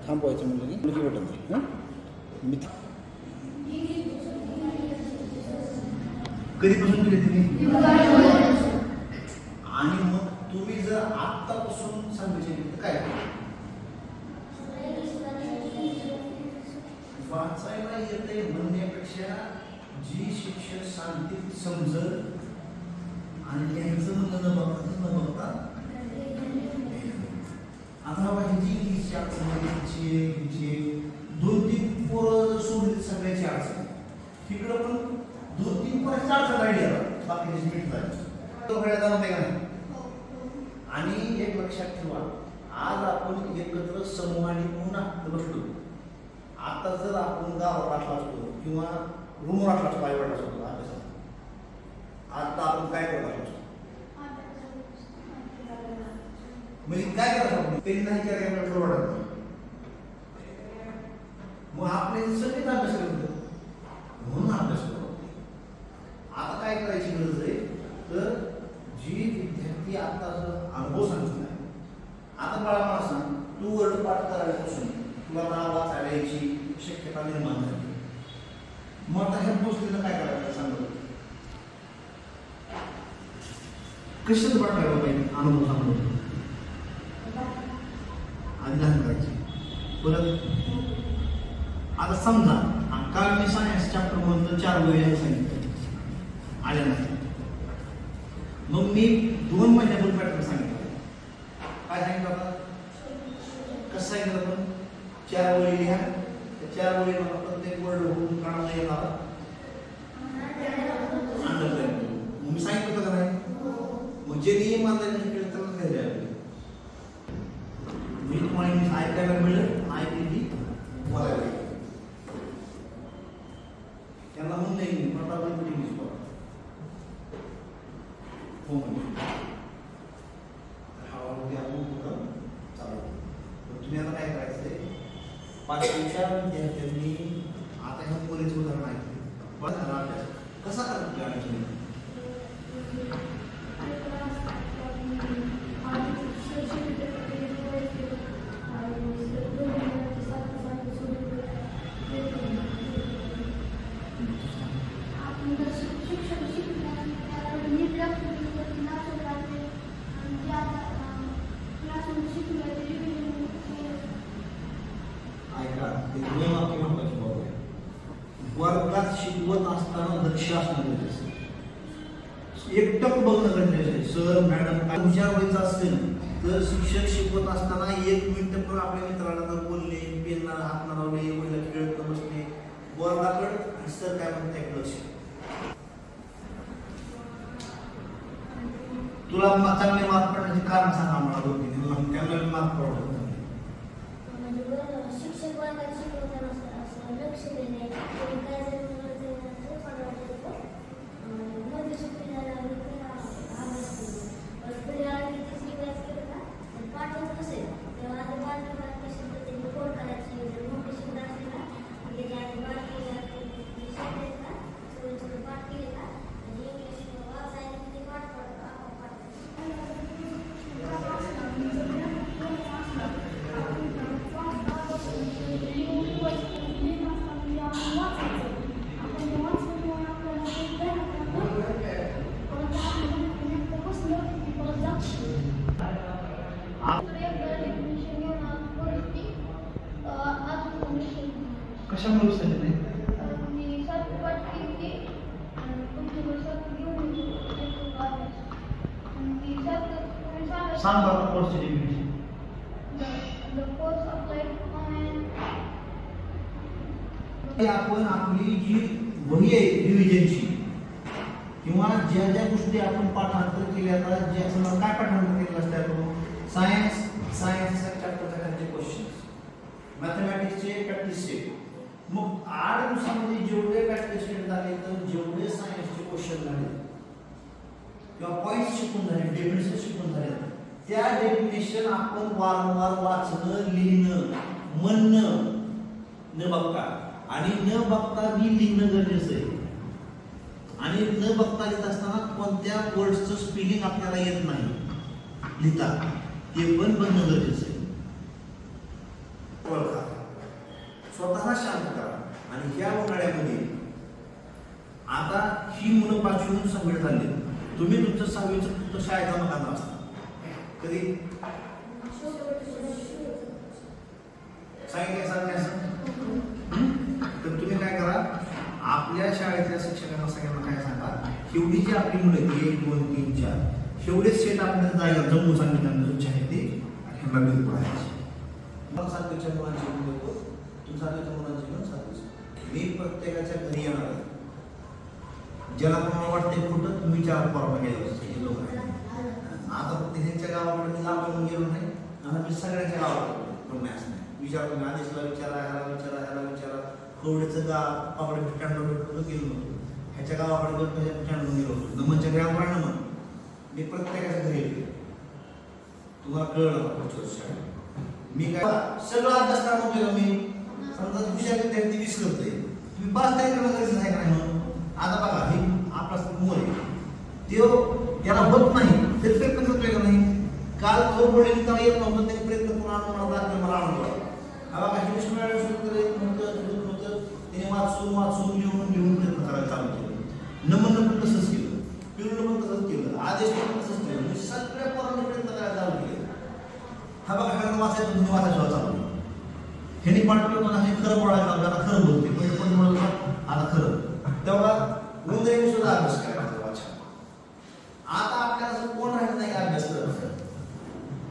थांबवायचं म्हणलं की मुलगी वाटत नाही. हां मी कधीपासून केली तुम्ही? आणि मग तुम्ही जर आत्तापासून सांगायचे तर काय वाचायला येते म्हणण्यापेक्षा जी शिक्षक सांगते ती समजल आणि त्यांचं म्हणणं न बघता आता बाबा ह्याची 2-3 पोरं सोडली सगळ्याची अडचण तिकडं पण 2-3 पोरांची अडचण राहिली बाकी मिनिट झाली तो खेळायला नव्हते का नाही. आणि एक लक्षात ठेवा आज आपण एकत्र समूहाने पुन्हा बसलो. आता जर आपण गावात असला असतो किंवा रूमवर असला असतो आई वडिला असतो अभ्यासात आता आपण काय करत असतो म्हणजे काय करत आपण त्यांनी नाही केलं वाटत मग आपले सगळेच अभ्यास करतो म्हणून अभ्यास करतो. आता काय करायची गरज आहे तर जी विद्यार्थी आता अनुभव सांगतो नाही आता बाळा मला सांग तू वर्ड पाठ करायपासून तुला नाव वाचायला यायची शक्यता निर्माण झाली. मग आता ह्या गोष्टीला काय करायचं सांगतो कशाच पाठायला पाहिजे अनुभव सांगतो आधी लहान करायची परत आता समजा काल मी सायन्स चॅप्टर मधलं 4 वही सांगितलं आल्या नाही मग मी 2 महिन्यापूर्वी पॅटर्न सांगितलं काय सांगितलं आता कसं सांगितलं आपण 4 वळी लिहा त्या 4 वळी प्रत्येक वर्ड होऊन काढता येणार मग मी सांगितलं का नाही मग जे नियम आता केलं त्याला काय द्यावे मी तुम्हाला ऐकायला मिळेल ऐकली बोलायला त्यांना म्हणून नाही प्रतापी इंग्लिश बोला हो म्हणजे हळूहळू आपण पुढं चालू तुम्ही आता काय करायचंय 5वीच्या विद्यार्थ्यांनी आता ह्या मुलीचं उदाहरण ऐकलं पण अभ्यास कसा करतो वर्गात शिकवत असताना लक्ष असणं गरजेचं एकटक बघणं गरजेचं आहे. सर मॅडम काय हुशार व्हायचं असेल तर शिक्षक शिकवत असताना 1 मिनिट पण आपल्या मित्राला जर बोलले पेनला हात न लावले वगैरे खेळत बसले वर्गाकडे सर काय म्हणते लक्ष तुला चांगले मार्क पडण्याचे कारण सांगा मला 2-3 त्यांना मार्क पडतो शिक्षक वर्गात शिकवताना लक्ष देणे काय जर मध्ये सुट्टीला लागली तर अभ्यास केला केलं का पाठवत नसेल तेव्हा आधी बारकी शब्द त्यांनी कोड करायची मोठे शब्द असले ना त्याच्या आधी बारकी शब्द आहेत का सगळे पाठ केले का म्हणजे इंग्लिश वाचायला ते पाठ कशामुळे सांगितले सांग बरं कोर्सची डेफिनेशन आपण आपली जी वही आहे रिव्हिजनची किंवा ज्या ज्या गोष्टी आपण पाठांतर केल्या ज्याचं काय पाठांतर केलं असतं आपण सायन्सच्या चॅप्टरच्या खालचे क्वेश्चन्स मॅथमॅटिक्सचे प्रॅक्टिस सेट मग 8 दिवसामध्ये जेवढे प्रॅक्टिस सेट झाले तर जेवढे सायन्सचे क्वेश्चन झाले किंवा पॉईंट्स शिकून झाले डेफिनेशन शिकून झाले त्या डेफिनेशन आपण वारंवार वाचणं लिहिणं म्हणणं न बघता आणि न बघता मी लिहिणं गरजेचं आहे आणि न बघता लिहित असताना कोणत्या वर्ड्सचं स्पेलिंग आपल्याला येत नाही लिहिता ते पण बनणं गरजेचं आहे. जरा शांत करा. आणि ह्या उन्हाळ्यामध्ये आता ही मुलं 5वी सहावीत झाली. तुम्ही तुमचं 6वीचं तुमचं शाळेचा मकान असता कधी सांगितलं असं तर तुम्ही काय करा, आपल्या शाळेतल्या शिक्षकांना सगळ्यांना काय सांगा, एवढी जी आपली मुलं 1 2 3 4 एवढेच सेट आपल्याला जायला जमून सांगितल्यानंतर जे आहे ते ह्यांना बिल पडायचे. मला 7वीच्या मुलांची घेऊन येतो, तुम्ही 7वीच्या मुलांची घेऊन 7वी. मी प्रत्येकाच्या घरी येणार आहे. ज्याला कोणाला वाटते कुठं तुम्ही विचार परवा घ्यायला लोक आहे. आता फक्त ह्यांच्या गावाकडे मी लांब गेलो नाही, आता मी सगळ्यांच्या गावाकडे पण नाही असं नाही. विचारतो मी आदेशला विचारा, ह्याला विचारा, ह्याला विचारा. कवडेचं गाव पापडे स्टँडवर गेलो होतो, ह्याच्या गावाकडे गेलो स्टँडवर गेलो होतो, नमनच्या गावाकडे नमन. मी प्रत्येकाच्या घरी येतो. तुम्हाला कळलं पुढच्या वर्षी मी काय सगळं अभ्यास काम केलं. मी समजा विषय विद्यार्थी 20 करतोय, तुम्ही 5 तरी करणं गरजेचं आहे का नाही म्हणून. आता बघा हे आपला मोर आहे, तो याला होत नाही तरी प्रयत्न करतोय का नाही. काल तो बोलले त्याला येत नव्हतं, त्यांनी प्रयत्न करून आणून दाखल मला आणतो. हा बघा हे विष्णू सुरू करत नव्हतं, त्याने वाचून लिहून प्रयत्न करायला चालू केलं. नमन पण तसंच केलं, पिरुलं पण तसंच केलं, आदेश पण तसंच केलं. म्हणजे सगळ्या पोरांनी प्रयत्न करायला चालू केले. हा बघा ह्याला वाचायचं तुम्ही वाचायला चालू. ह्यांनी पाठवलं हे खरं बोलायला खरं बोलते